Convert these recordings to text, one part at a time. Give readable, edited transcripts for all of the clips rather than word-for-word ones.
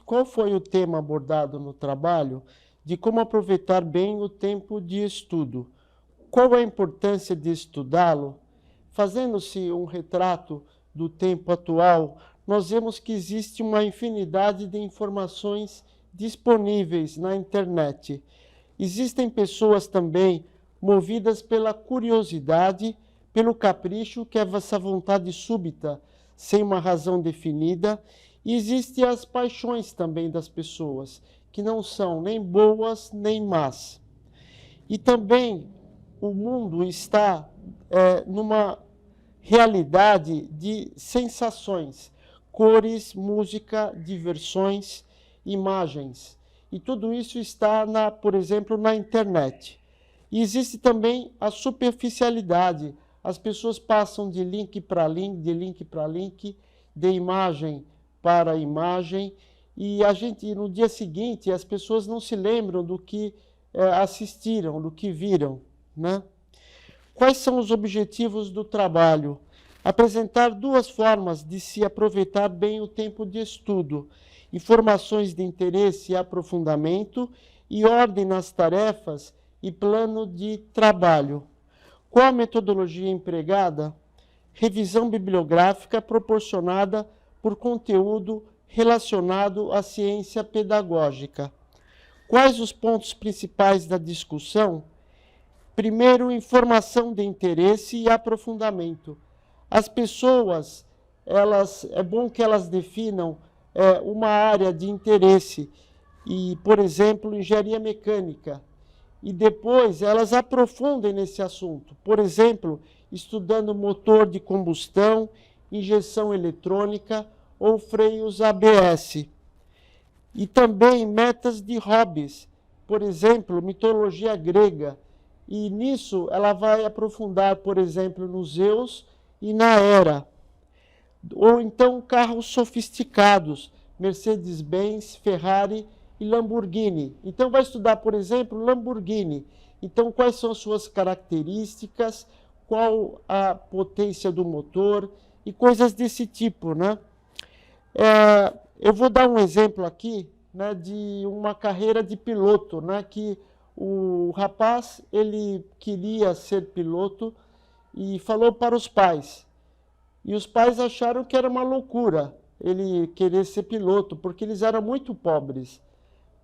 Qual foi o tema abordado no trabalho de como aproveitar bem o tempo de estudo? Qual a importância de estudá-lo? Fazendo-se um retrato do tempo atual, nós vemos que existe uma infinidade de informações disponíveis na internet. Existem pessoas também movidas pela curiosidade, pelo capricho, que é essa vontade súbita, sem uma razão definida. E existem as paixões também das pessoas, que não são nem boas nem más. E também o mundo está numa realidade de sensações, cores, música, diversões, imagens. E tudo isso está, por exemplo, na internet. E existe também a superficialidade. As pessoas passam de link para link, de imagem para imagem, e no dia seguinte, as pessoas não se lembram do que assistiram, do que viram, né? Quais são os objetivos do trabalho? Apresentar duas formas de se aproveitar bem o tempo de estudo: informações de interesse e aprofundamento, e ordem nas tarefas e plano de trabalho. Qual a metodologia empregada? Revisão bibliográfica proporcionada por conteúdo relacionado à ciência pedagógica. Quais os pontos principais da discussão? Primeiro, informação de interesse e aprofundamento. As pessoas, é bom que elas definam uma área de interesse, e, por exemplo, engenharia mecânica, e depois elas aprofundem nesse assunto. Por exemplo, estudando motor de combustão, injeção eletrônica ou freios ABS. E também metas de hobbies, por exemplo, mitologia grega. E nisso ela vai aprofundar, por exemplo, nos Zeus e na Hera. Ou então carros sofisticados, Mercedes-Benz, Ferrari e Lamborghini. Então vai estudar, por exemplo, Lamborghini. Então quais são as suas características, qual a potência do motor e coisas desse tipo, né? Eu vou dar um exemplo aqui, né, de uma carreira de piloto, né, que o rapaz, ele queria ser piloto e falou para os pais. E os pais acharam que era uma loucura ele querer ser piloto, porque eles eram muito pobres.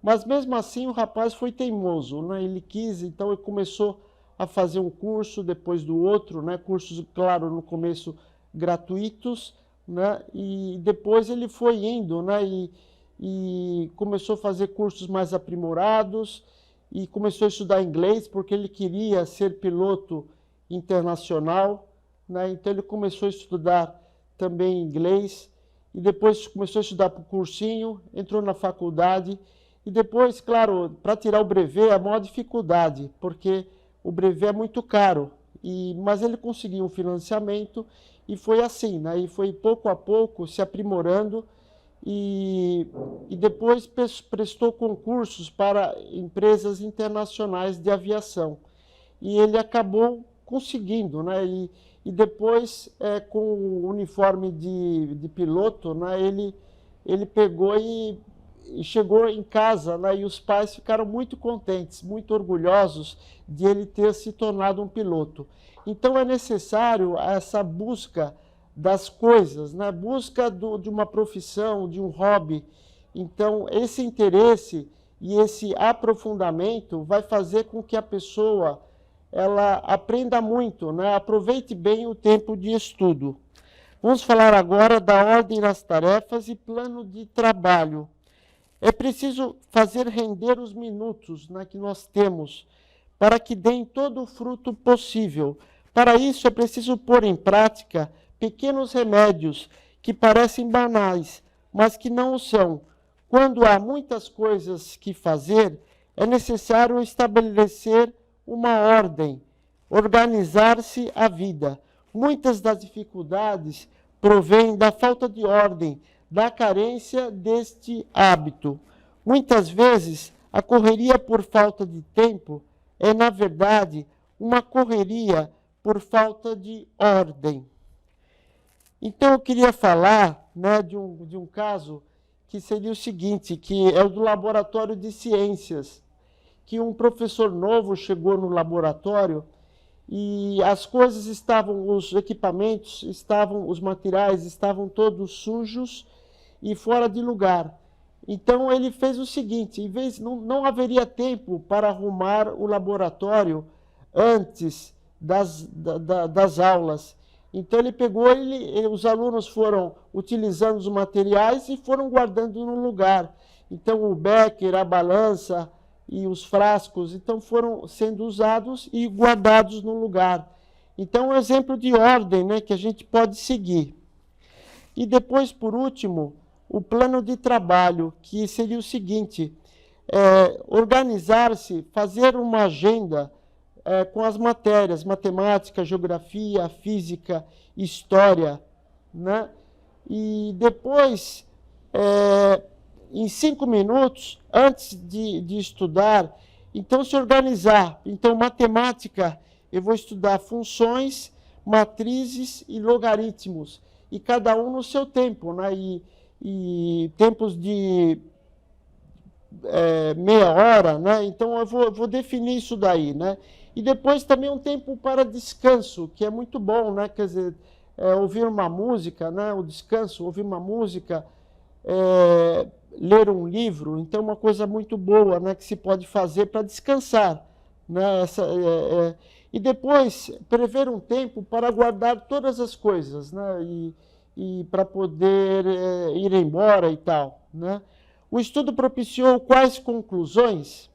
Mas mesmo assim o rapaz foi teimoso, né? Ele quis, então ele começou a fazer um curso depois do outro, né? Cursos, claro, no começo gratuitos, né? E depois ele foi indo, né? E começou a fazer cursos mais aprimorados e começou a estudar inglês porque ele queria ser piloto internacional, né? Então ele começou a estudar também inglês e depois começou a estudar para o cursinho, entrou na faculdade e depois, claro, para tirar o brevet é a maior dificuldade, porque o brevet é muito caro, mas ele conseguiu um financiamento e foi assim, né? E foi pouco a pouco se aprimorando e depois prestou concursos para empresas internacionais de aviação. E ele acabou conseguindo, né? E depois, com o uniforme de piloto, né? Ele pegou e chegou em casa, né? E os pais ficaram muito contentes, muito orgulhosos de ele ter se tornado um piloto. Então é necessário essa busca das coisas, né? Busca de uma profissão, de um hobby. Então esse interesse e esse aprofundamento vai fazer com que a pessoa ela aprenda muito, né? Aproveite bem o tempo de estudo. Vamos falar agora da ordem das tarefas e plano de trabalho. É preciso fazer render os minutos, né, que nós temos, para que deem todo o fruto possível. Para isso é preciso pôr em prática pequenos remédios que parecem banais, mas que não o são. Quando há muitas coisas que fazer, é necessário estabelecer uma ordem, organizar-se a vida. Muitas das dificuldades provêm da falta de ordem, da carência deste hábito. Muitas vezes, a correria por falta de tempo é, na verdade, uma correria por falta de ordem. Então, eu queria falar, né, de um caso que seria o seguinte, que é o do laboratório de ciências, que um professor novo chegou no laboratório e as coisas estavam, os equipamentos estavam, os materiais estavam todos sujos e fora de lugar. Então ele fez o seguinte, em vez, não haveria tempo para arrumar o laboratório antes das aulas. Então ele pegou, os alunos foram utilizando os materiais e foram guardando no lugar. Então o becker, a balança e os frascos, então foram sendo usados e guardados no lugar. Então é um exemplo de ordem, né, que a gente pode seguir. E depois, por último, o plano de trabalho, que seria o seguinte, organizar-se, fazer uma agenda com as matérias, matemática, geografia, física, história, né? E depois, em 5 minutos, antes de estudar, então se organizar. Então, matemática, eu vou estudar funções, matrizes e logaritmos, e cada um no seu tempo, né? E tempos de meia hora, né? Então eu vou definir isso daí, né? E depois também um tempo para descanso, que é muito bom, né? Quer dizer, ouvir uma música, né? O descanso, ouvir uma música, ler um livro, então uma coisa muito boa, né? Que se pode fazer para descansar, né? E depois prever um tempo para guardar todas as coisas, né? E para poder ir embora e tal, né? O estudo propiciou quais conclusões?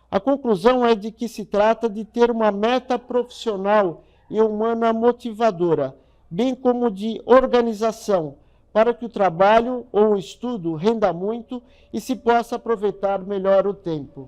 A conclusão é de que se trata de ter uma meta profissional e humana motivadora, bem como de organização, para que o trabalho ou o estudo renda muito e se possa aproveitar melhor o tempo.